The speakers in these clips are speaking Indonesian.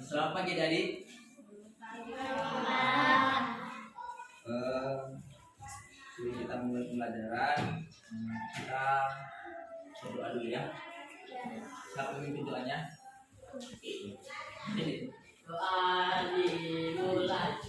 Selamat pagi adik. Sebelum kita mulai pembelajaran, kita berdoa dulu ya. Siapa memimpin doanya? Ini. Doa dimulai.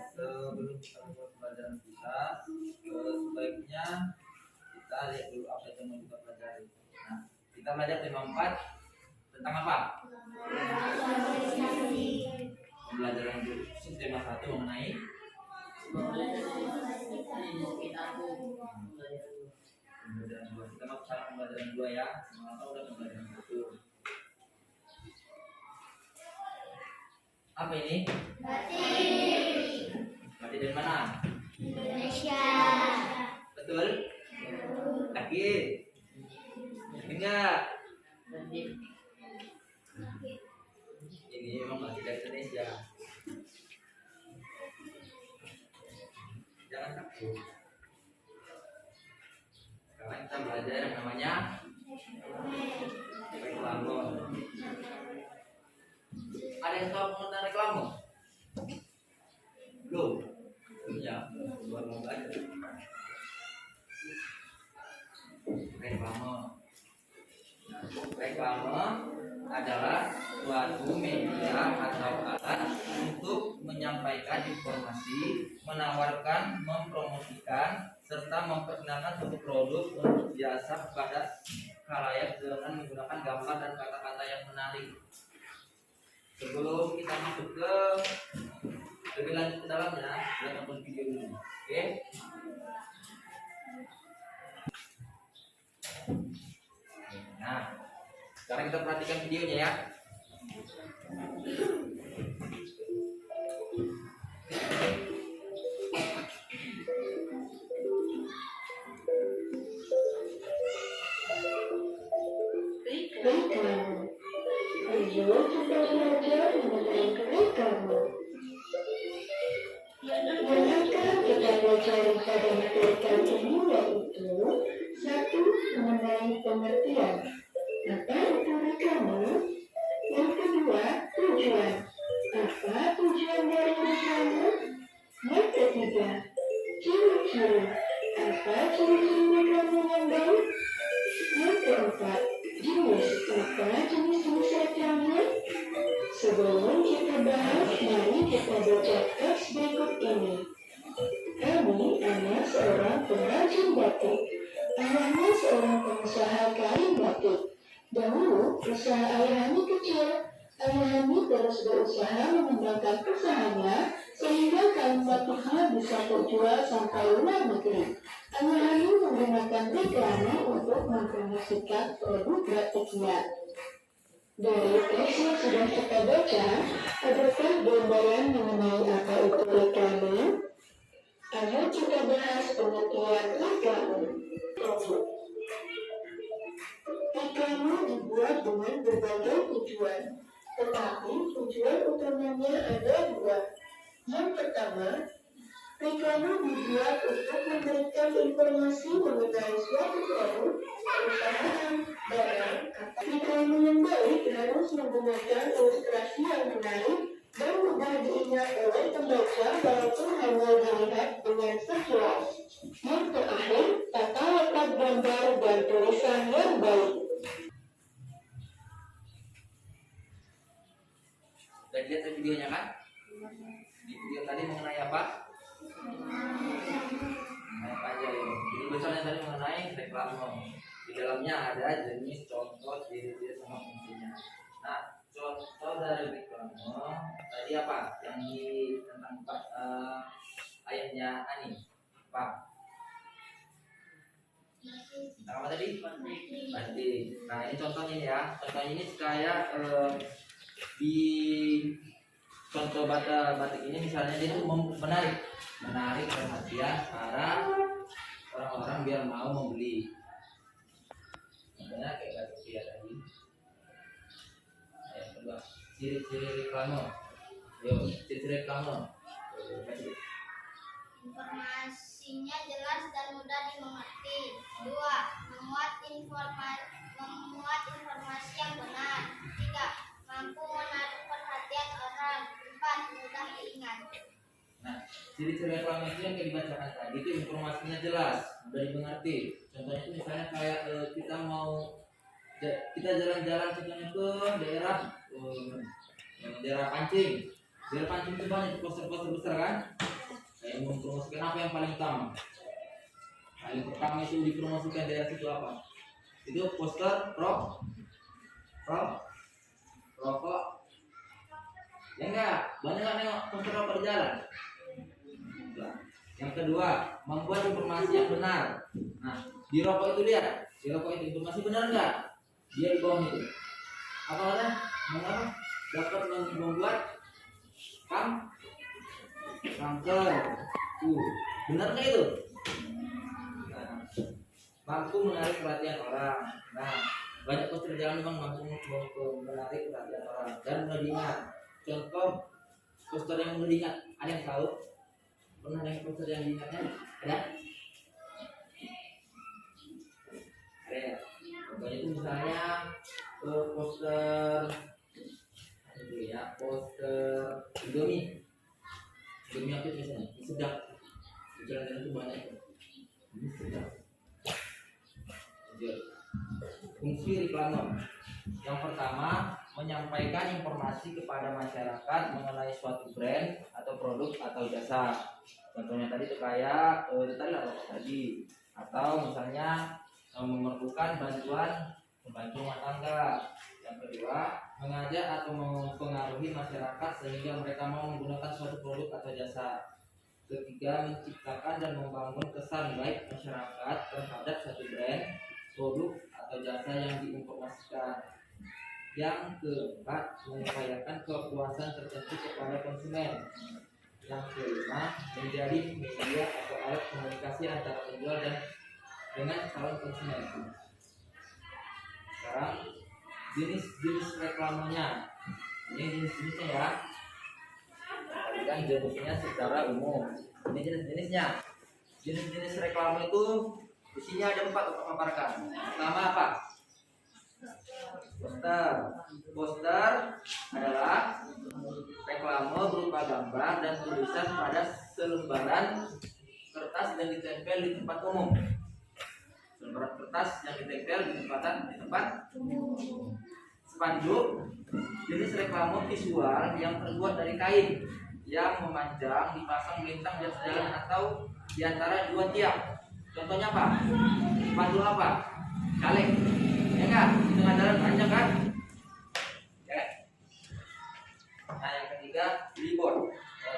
Sebelum kita mulai pembelajaran kita, sebaiknya kita lihat dulu apa yang mau kita pelajari. Nah, kita belajar tema 4 tentang apa? Pembelajaran dulu. Tema 1 mengenai pembelajaran 2. Kita mau cara pembelajaran 2 ya. Semangat udah pembelajaran 1. Apa ini? Batik dari mana? Indonesia. Betul? Yakin? Enggak? Ini memang batik dari Indonesia. Jangan takut. Sekarang kita belajar yang namanya reklame. Ada yang tahu mengenai reklame? Belum? Ya, buat mau belajar. Reklame adalah suatu media atau alat untuk menyampaikan informasi, menawarkan, mempromosikan, serta memperkenalkan suatu produk untuk jasa kepada khalayak dengan menggunakan gambar dan kata-kata yang menarik. Sebelum kita masuk ke lebih lanjut ke dalamnya, kita tonton video dulu. Oke? Nah, sekarang kita perhatikan videonya ya. Ayo kita belajar mengenai reklame. Yang akan kita pelajari pada materi kali ini yaitu 1. Mengenai pengertian. Apa itu reklame? Yang kedua, tujuan. Apa tujuan dari reklame? Yang ketiga, ciri-ciri. Apa ciri-ciri reklame yang baik? Yang keempat, jenis. Apa jenis-jenis reklame? Sebelum kita bahas, mari kita baca teks berikut ini. Kami, anak seorang pengrajin batik. Ayahnya seorang pengusaha kain batik. Dahulu, usaha Ayahani kecil. Ayahani terus berusaha mengembangkan usahanya sehingga kain batiknya bisa terjual sampai luar negeri. Ayahani menggunakan reklame untuk mempromosikan produk batiknya. Dari teks yang sudah kita baca, adakah gambaran mengenai apa itu reklame? Ayo kita bahas pengertian reklame. Reklame dibuat dengan berbagai tujuan, tetapi tujuan utamanya ada 2. Yang pertama, reklame dibuat untuk memberikan informasi mengenai suatu produk, perusahaan, barang. Reklame yang baik harus menggunakan ilustrasi yang menarik dan mudah diingat oleh pembaca walaupun hanya dilihat dengan sekilas. Yang terakhir, tata letak gambar dan tulisan yang baik. Udah lihat videonya kan? Di video tadi mengenai apa? Apa aja ya? Jadi besarnya tadi mengenai reklame. Di dalamnya ada jenis, contoh, ciri-ciri sama fungsinya. Nah, contoh dari reklame tadi apa? Yang di tentang ayahnya Ani, Pak. Tentang apa tadi? Batik. Nah ini contohnya ini ya. Contohnya ini kayak di contoh batik ini misalnya dia tuh menarik perhatian para orang-orang biar mau membeli. Contohnya kayak batik dia tadi. Yang kedua, ciri-ciri reklame. Yo, ciri-ciri reklame. Informasinya jelas dan mudah dimengerti. 2. Memuat informasi yang benar. 3. Mampu menarik perhatian orang. 4. Mudah diingat. Nah, ciri-ciri reklame itu yang dibacakan tadi itu informasinya jelas, mudah dimengerti. Contohnya itu misalnya kayak kita jalan-jalan contohnya ke daerah Pancing. Daerah Pancing itu banyak poster-poster besar kan? Kayak mempromosikan apa yang paling utama. Paling pertama itu dipromosikan daerah situ apa? Itu poster rokok. Ya enggak, banyak kan nengok poster rokok di jalan. Yang kedua, membuat informasi yang benar. Nah, di rokok itu lihat, di rokok itu informasi benar enggak? Dia di bawah itu. Apa kata? Mengapa? Dapat membuat kanker. Benar nggak itu? Nah, mampu menarik perhatian orang. Nah, banyak poster jalan memang mampu menarik perhatian orang dan mudah diingat. Contoh poster yang mudah diingat, ada yang tahu? Pernah ada poster yang diingatnya? Ada? Ada. Contohnya itu misalnya poster Indomie apa biasanya? Ini sedap. Di jalan-jalan itu banyak. Ini sedap. Fungsi reklame. Yang pertama, menyampaikan informasi kepada masyarakat mengenai suatu brand atau produk atau jasa. Contohnya tadi itu kayak tadi atau misalnya memerlukan bantuan pembantu rumah tangga. Yang kedua, mengajak atau mempengaruhi masyarakat sehingga mereka mau menggunakan suatu produk atau jasa. Ketiga, menciptakan dan membangun kesan baik masyarakat terhadap suatu brand, produk atau jasa yang diinformasikan. Yang keempat, mengupayakan kepuasan tertentu kepada konsumen. Yang kelima, menjadi media atau alat komunikasi antara penjual dan dengan calon konsumen. Sekarang jenis-jenis reklamenya. Ini jenis-jenisnya ya. Kan jenisnya secara umum. Ini jenis-jenisnya. Jenis-jenis reklame itu di sini ada 4 untuk memaparkan. Pertama apa? Poster adalah reklame berupa gambar dan tulisan pada selembaran kertas dan ditempel di tempat umum. Selembaran kertas yang ditempel di tempat spanduk. Jenis reklame visual yang terbuat dari kain yang memanjang dipasang melintang di atas jalan atau di antara 2 tiang. Contohnya apa? Spanduk apa? Caleg. Ya enggak? Di tengah jalan panjang kan? Ya. Nah, yang ketiga, billboard.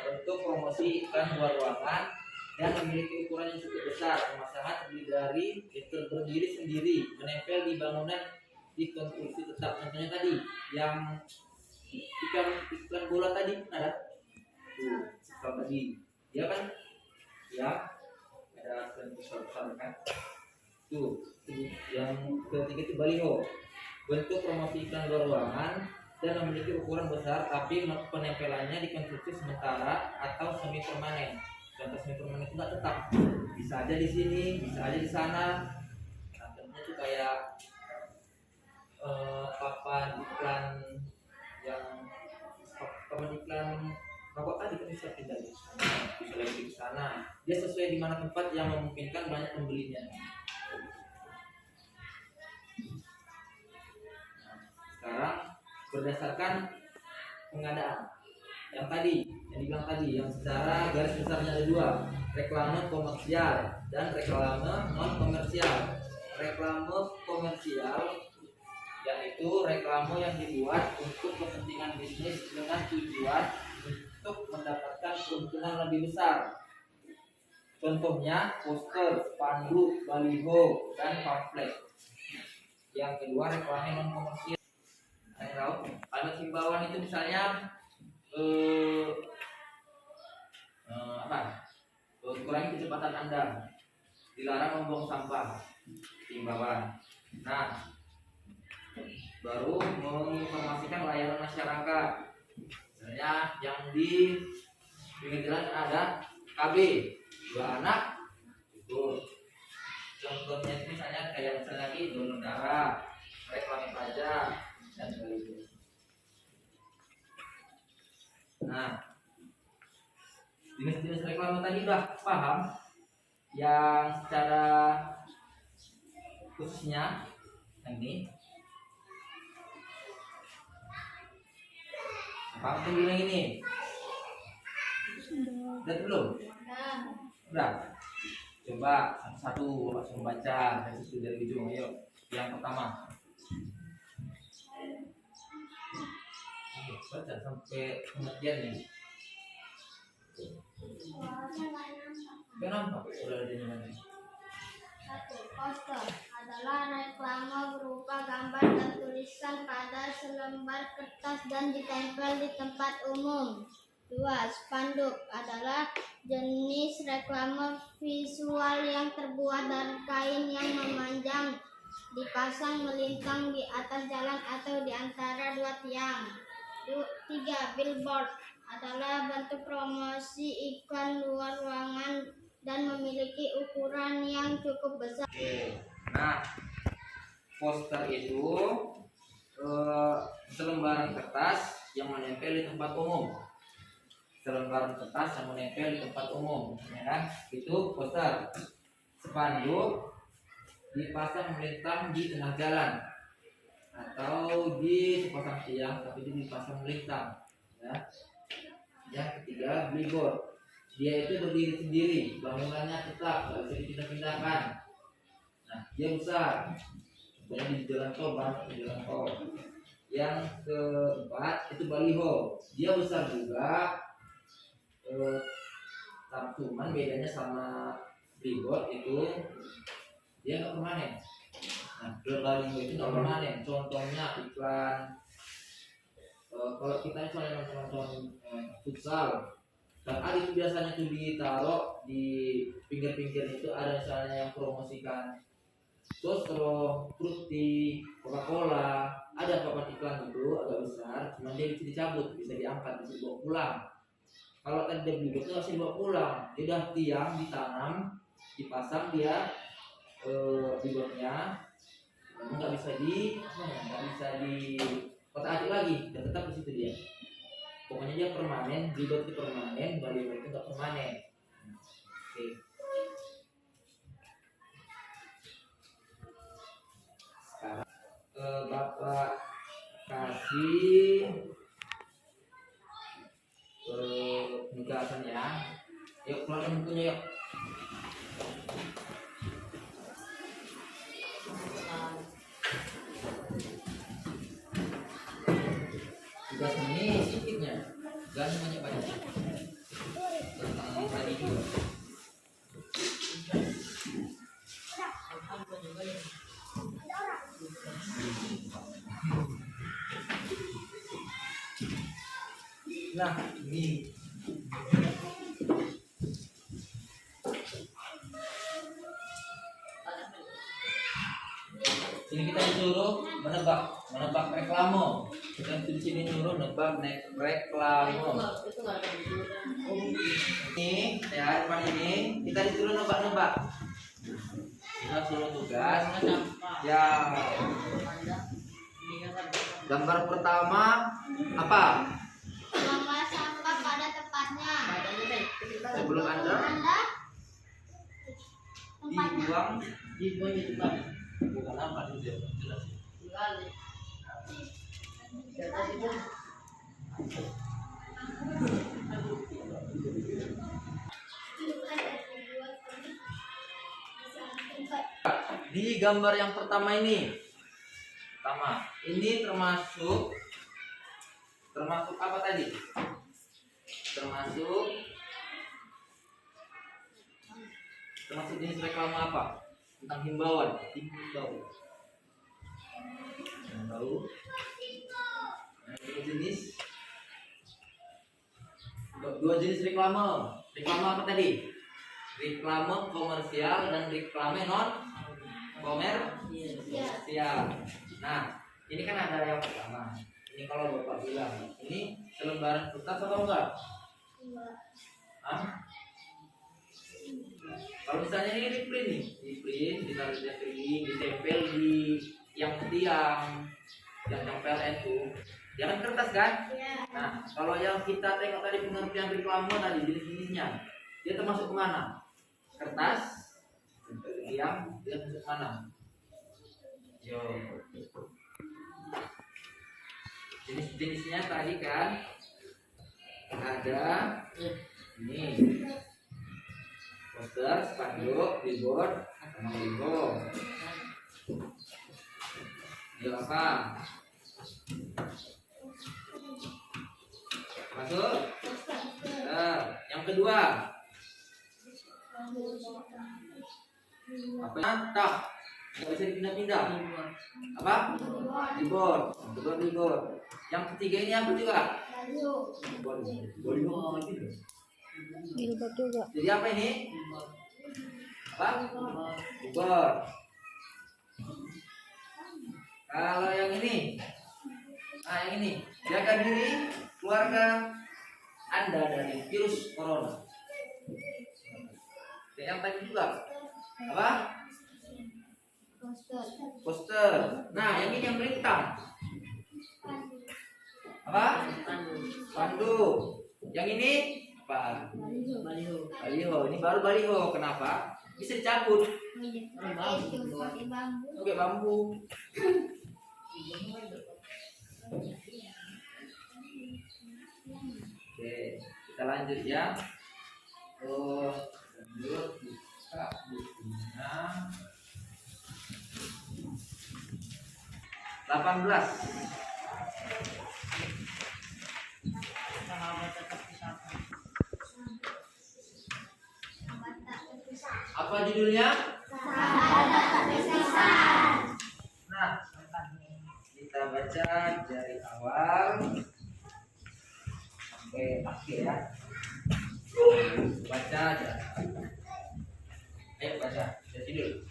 Bentuk promosi iklan luar ruangan dan memiliki ukuran yang cukup besar. Pemasangan berdiri sendiri, menempel di bangunan di konstruksi tetap. Contohnya tadi, yang iklan bola tadi ada. Tuh, tadi. Ya kan? Ya. Ada iklan besar kan? Tuh, yang ketiga itu baliho. Bentuk promosi iklan luar ruangan dan memiliki ukuran besar tapi penempelannya di konstruksi sementara atau semi permanen. Contoh semi permanen itu nggak tetap, bisa aja di sini, bisa aja di sana. Contohnya itu kayak papan iklan rokok tadi kan bisa pindah di sana, bisa lagi di sana. Dia sesuai di mana tempat yang memungkinkan banyak pembelinya. Sekarang berdasarkan pengadaan yang dibilang tadi, yang secara garis besarnya ada 2, reklame komersial dan reklame non komersial. Reklame komersial yaitu reklame yang dibuat untuk kepentingan bisnis dengan tujuan untuk mendapatkan keuntungan lebih besar. Contohnya poster, spanduk, baliho, dan pamflet. Yang kedua reklame non komersial. Kalian tahu? Kalimat himbauan itu misalnya kurangi kecepatan Anda, dilarang membuang sampah, himbauan. Nah, baru menginformasikan layanan masyarakat. Misalnya yang di pinggir jalan ada KB 2 anak itu. Contohnya itu misalnya kayak misalnya lagi donor darah, reklame pajak, dan sebagainya. Nah, jenis-jenis reklame tadi udah paham? Yang secara khususnya yang ini paham tuh bilang ini? Udah belum? Udah. Coba satu langsung baca dari situ dari ujung. Ayo, yang pertama. Baca sampai pengertian nih. Kenapa? Udah ada di mana? 1. Poster adalah reklame berupa gambar dan tulisan pada selembar kertas dan ditempel di tempat umum. 2. Spanduk adalah jenis reklame visual yang terbuat dari kain yang memanjang, dipasang melintang di atas jalan atau di antara dua tiang. 3. Billboard adalah bentuk promosi iklan luar ruangan dan memiliki ukuran yang cukup besar. Oke. Nah, poster itu selembaran kertas yang menempel di tempat umum. Selembaran kertas yang menempel di tempat umum, ya kan? Itu poster. Spanduk dipasang melintang di tengah jalan atau di sepasang tiang, tapi dia dipasang melintang. Ya. Yang ketiga, billboard. Dia itu berdiri sendiri, bangunannya tetap, nggak bisa dipindah-pindahkan. Nah, dia besar. Contohnya di jalan tol, banyak di jalan tol. Yang keempat itu baliho. Dia besar juga. Cuman bedanya sama billboard itu dia nggak permanen. Nah, baliho itu nggak permanen. Contohnya iklan. Kalau kita misalnya nonton futsal, dan ada itu biasanya tuh ditaruh di pinggir-pinggir itu ada misalnya yang promosikan Sostro, Fruity, Coca-Cola, ada papan iklan itu agak besar, cuman dia bisa dicabut, bisa diangkat, bisa dibawa pulang. Kalau tadi dia beli itu nggak bisa dibawa pulang, dia udah tiang ditanam, dipasang dia bibotnya, namun nggak bisa di kotak-atik lagi, dan tetap di situ dia. Pokoknya dia permanen, bibot itu permanen, baliho itu nggak permanen. Oke. Sekarang Bapak kasih penjelasannya. Yuk keluarin bukunya yuk. Tugas ini sedikitnya, jangan banyak-banyak. Tentang tadi juga. Nah, ini ini kita disuruh menebak reklame. Kita di sini nyuruh nebak reklame. Ini ya depan ini kita disuruh nebak-nebak. Kita suruh tugas. Ya. Gambar pertama apa? Buanglah sampah pada tempatnya. Sebelum Anda Tempatnya. dibuang di tempat. Bukan apa itu jelas. Di gambar yang pertama ini, ini termasuk apa tadi? Termasuk Termasuk jenis reklame apa? Tentang himbauan. Himbau. Himbau. Nah, ini jenis dua jenis reklame. Reklame apa tadi? Reklame komersial dan reklame non komersial. Nah, ini kan ada yang pertama. Ini kalau Bapak bilang, ini selembaran kertas atau enggak? Hah? Kalau misalnya ini di print nih, ditaruh di print, ditempel di yang tiang, yang tempel itu, dia kan kertas kan? Nah, kalau yang kita tengok tadi pengertian reklame tadi jenis-jenisnya, dia termasuk kemana? Kertas, tempel di tiang, dia masuk mana? Yo. Jenis-jenisnya tadi kan ada ini poster, spanduk, billboard, sama logo. Ini apa? Masuk? Nah, yang kedua apa? Tak, nggak bisa dipindah-pindah. Apa? Billboard. Kedua billboard. Yang ketiga ini apa juga? Billboard juga. Jadi apa ini? Apa? Billboard. Kalau yang ini, yang ini, jaga diri keluarga Anda dari virus corona. Yang tadi juga apa? Poster. Nah, yang ini yang melintang. Apa? Spanduk. Yang ini apa? Baliho. Ini baru baliho. Kenapa? Bisa dicabut. Oke, bambu. Oke, kita lanjut ya. Lanjut buka bukunya. 18. Apa judulnya? Nah, kita baca dari awal sampai akhir ya. Baca aja. Ayo baca. Dari dulu.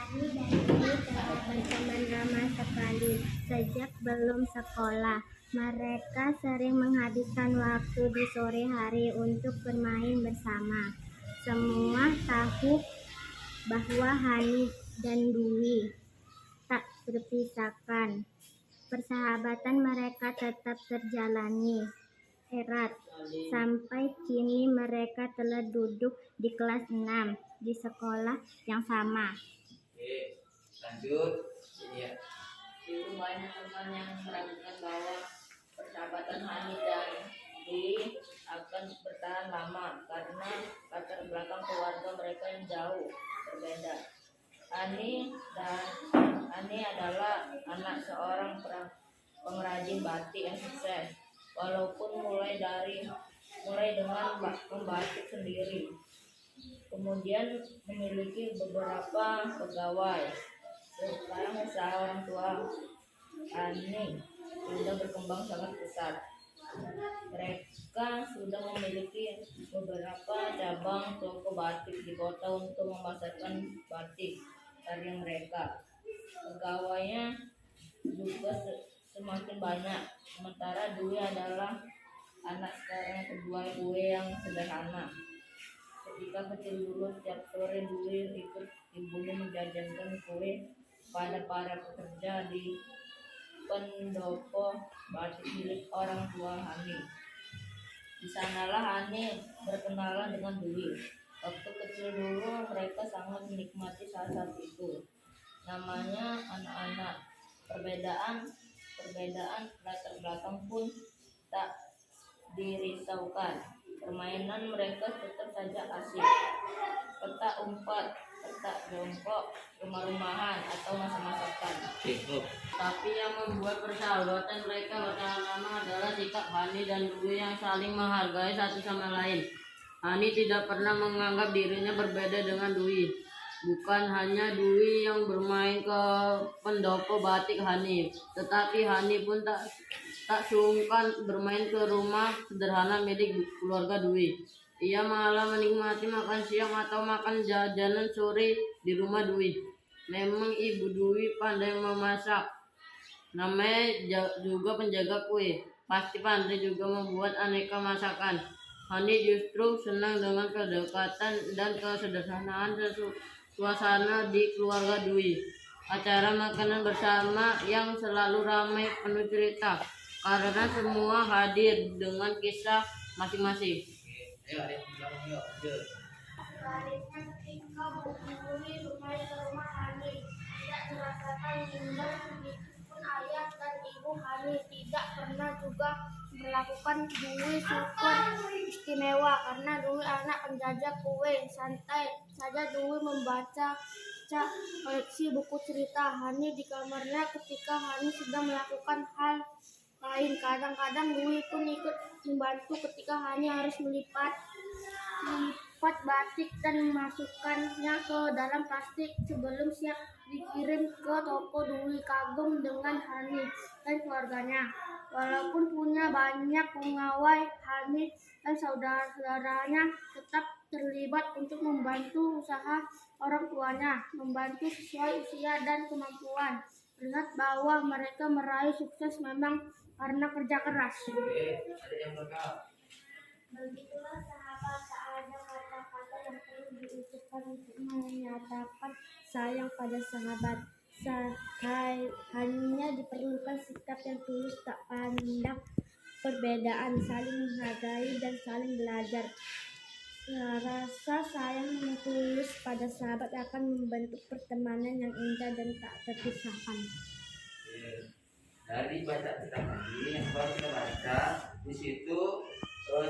Hani dan Dwi teman-teman ramah sekali. Sejak belum sekolah, mereka sering menghabiskan waktu di sore hari untuk bermain bersama. Semua tahu bahwa Hani dan Dwi tak berpisahkan. Persahabatan mereka tetap terjalani erat. Sampai kini mereka telah duduk di kelas 6 di sekolah yang sama. Oke, lanjut. Ini ya. Dulu banyak teman yang meragukan bahwa persahabatan Hani dan Dwi akan bertahan lama karena latar belakang keluarga mereka yang jauh berbeda. Hani adalah anak seorang pengrajin batik yang sukses, walaupun mulai dengan membatik sendiri. Kemudian memiliki beberapa pegawai. Sekarang usaha orang tua Ani sudah berkembang sangat pesat. Mereka sudah memiliki beberapa cabang toko batik di kota untuk memasarkan batik karya mereka. Pegawainya juga semakin banyak. Sementara Dwi adalah anak sekarang kedua Dwi yang sederhana. Ketika kecil dulu, setiap sore Dwi ikut ibunya menjajankan kue pada para pekerja di pendopo batik milik orang tua Hani. Di sanalah Hani berkenalan dengan Dwi. Waktu kecil dulu mereka sangat menikmati saat itu. Namanya anak-anak. Perbedaan latar belakang pun tak dirisaukan. Permainan mereka tetap saja asik. Petak umpat, petak jongkok, rumah-rumahan atau masak-masakan. Tapi yang membuat persahabatan mereka bertahan lama adalah sikap Hani dan Dwi yang saling menghargai satu sama lain. Hani tidak pernah menganggap dirinya berbeda dengan Dwi. Bukan hanya Dwi yang bermain ke pendopo batik Hani, tetapi Hani pun tak sungkan bermain ke rumah sederhana milik keluarga Dwi. Ia malah menikmati makan siang atau makan jajanan sore di rumah Dwi. Memang ibu Dwi pandai memasak. Namanya juga penjaga kue. Pasti pandai juga membuat aneka masakan. Hani justru senang dengan kedekatan dan kesederhanaan suasana di keluarga Dwi. Acara makanan bersama yang selalu ramai penuh cerita karena semua hadir dengan kisah masing-masing. Ayo, ada yang bilang yuk, lanjut. Baliknya ketika Dwi kembali ke rumah Hani, tidak merasakan minder sedikitpun. Ayah dan ibu Hani tidak pernah juga melakukan Dwi syukur istimewa karena Dwi anak penjajah kue. Santai saja Dwi membaca koleksi buku cerita Hani di kamarnya ketika Hani sedang melakukan hal lain. Kadang-kadang Dwi pun ikut membantu ketika Hani harus melipat batik dan memasukkannya ke dalam plastik sebelum siap dikirim ke toko. Dwi kagum dengan Hani dan keluarganya. Walaupun punya banyak pengawal, Hani dan saudara-saudaranya tetap terlibat untuk membantu usaha orang tuanya, membantu sesuai usia dan kemampuan. Lihat bahwa mereka meraih sukses memang karena kerja keras. Ada yang berkata. Begitulah sahabat, tak ada kata-kata yang perlu diucapkan untuk menyatakan sayang pada sahabat. Hanya diperlukan sikap yang tulus, tak pandang perbedaan, saling menghargai dan saling belajar. Rasa sayang yang tulus pada sahabat akan membentuk pertemanan yang indah dan tak terpisahkan. Dari baca kita tadi yang baru kita baca di situ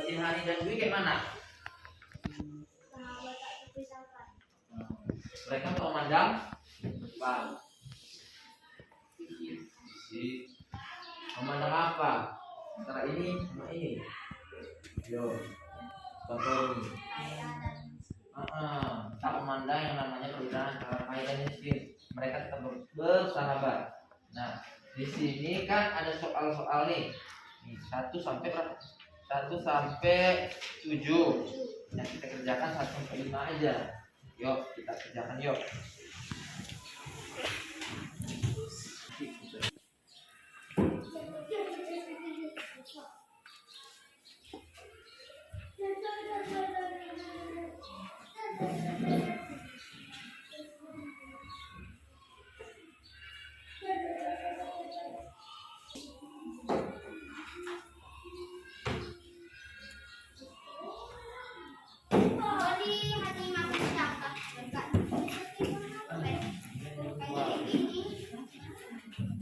si Hani dan Dwi kayak mana? Sahabat tak terpisahkan. Mereka memandang depan. Memandang apa? Antara ini sama ini. Yo, contoh ini. Tak memandang yang namanya perbedaan antara kaya dan miskin. Mereka tetap bersahabat. Nah, di sini kan ada soal-soal nih. 1 sampai berapa? 1 sampai 7. Yang kita kerjakan 1 sampai 5 aja. Yuk, kita kerjakan yuk.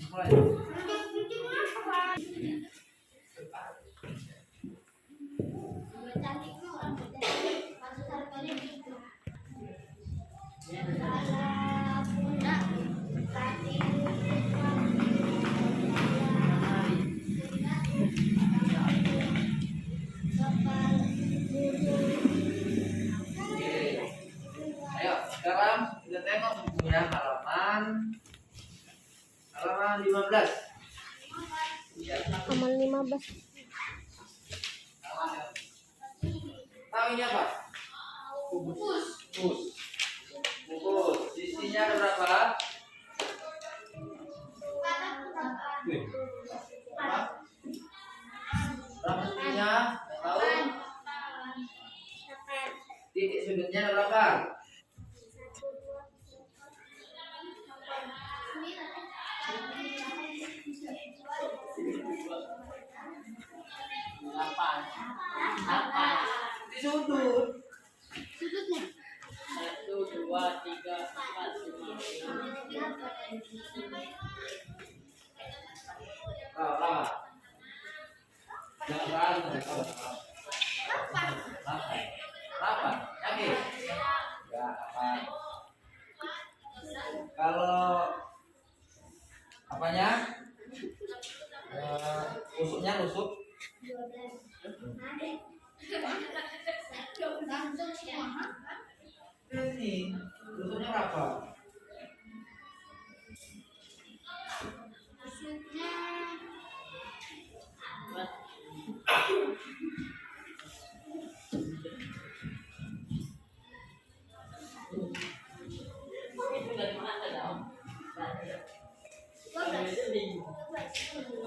Mulai. Ayo, sekarang kita tengok bukunya halaman 15. Halaman 15. Tahu ini apa? Bungkus. Sisinya ada berapa? Berapa sisinya? Yang tahu? Titik sudutnya ada berapa? Di sudut. Sudutnya 1, 2, 3, 4, 5. Berapa? Jangan ragu. Berapa? Yakin? Ya, apa? Kalau apanya? Tusuknya tusuk. Ini rusuknya berapa? Maksudnya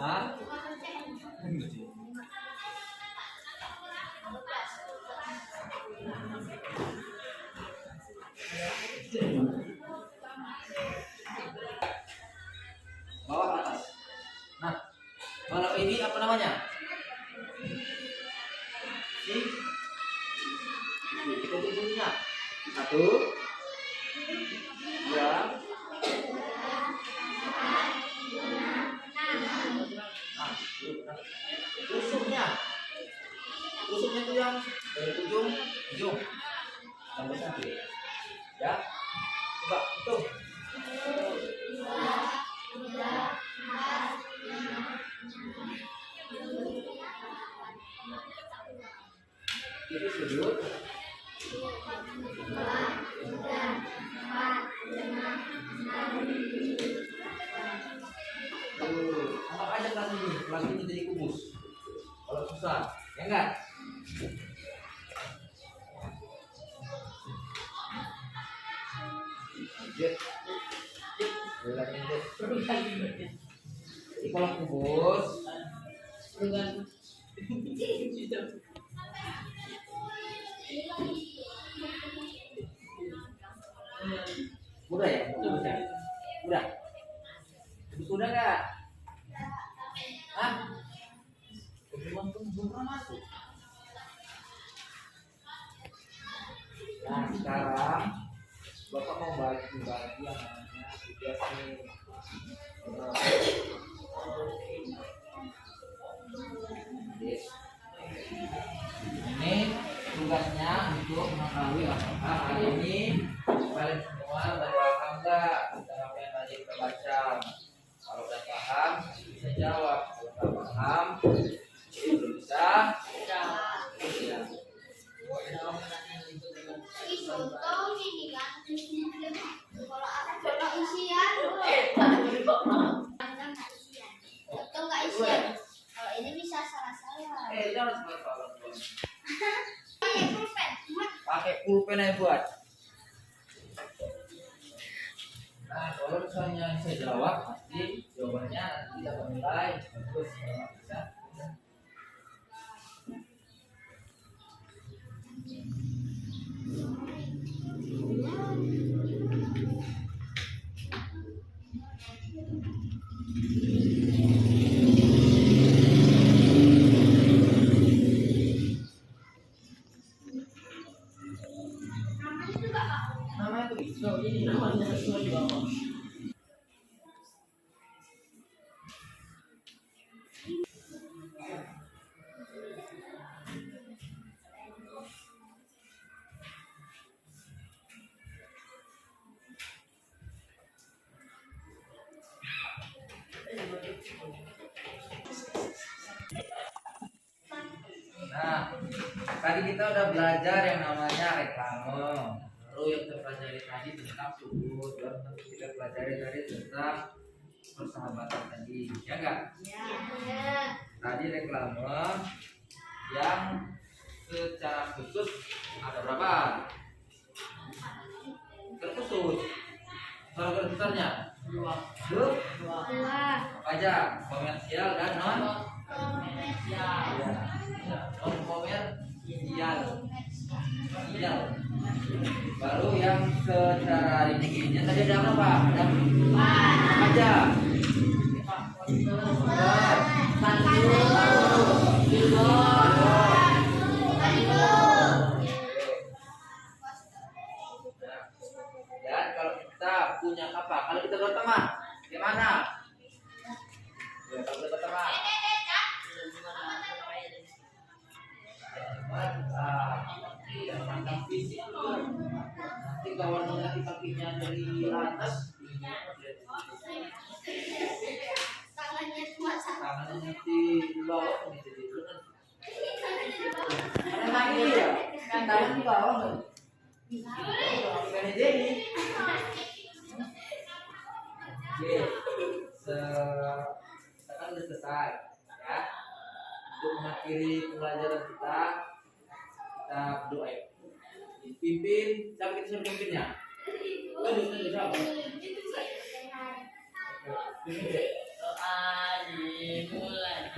Hah? Bawah atas. Nah, kalau ini apa namanya? Ini kita tunjuknya. 1 2 Nah, tusuknya itu yang dari ujung sampai satu ya, coba hitung. Itu sudut anggap aja kelas ini jadi kubus kalau susah ya enggak. Jadi kalau kubus mudah ya, mudah. Sudah nggak? Hah? Belum pernah masuk. Nah sekarang Bapak mau bagi yang namanya tugas nih. Ini tugasnya untuk mengetahui apakah hari ini kalian semua udah paham nggak tentang apa yang tadi kita baca. Kalau udah paham bisa jawab, kalau nggak paham belum bisa jawab. contoh ini kan. Kalau isian, nggak isian. Contoh nggak isian. Kalau ini bisa salah-salah. Jangan salah. Pakai pulpen. Pakai pulpen aja buat. Nah, kalau misalnya saya jawab, pasti jawabannya nanti dapat nilai bagus. Kalau nggak bisa, bisa. Namanya tuh ini namanya semua di bawah. Nah, tadi kita udah belajar yang namanya reklame. Lalu yang kita pelajari tadi tentang sudut, dan kita pelajari tadi tentang persahabatan tadi, ya enggak? Ya. Tadi reklame yang secara khusus ada berapa? Terkhusus. Kalau besarnya? Dua. Apa aja? Komersial dan non komersial. Non komersial. Baru yang secara ininya tadi ada berapa? Ada apa aja? Dan kalau kita punya apa? Kalau kita berteman, gimana? Ya, kalau kita berteman. Yang pandang fisik nanti kawan nanti kakinya dari atas Tangannya cuma satu. tangannya di bawah ini jadi ada lagi ya tangan di bawah bukannya Jenny. Oke, kita kan udah selesai ya. Untuk mengakhiri pembelajaran kita berdoa ya. Pimpin, siapa kita suruh pimpinnya? Tunjuk siapa? Pimpin deh. Doa dimulai.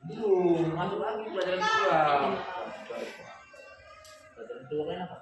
Belum, masuk lagi pelajaran kedua. Pelajaran kedua kan apa?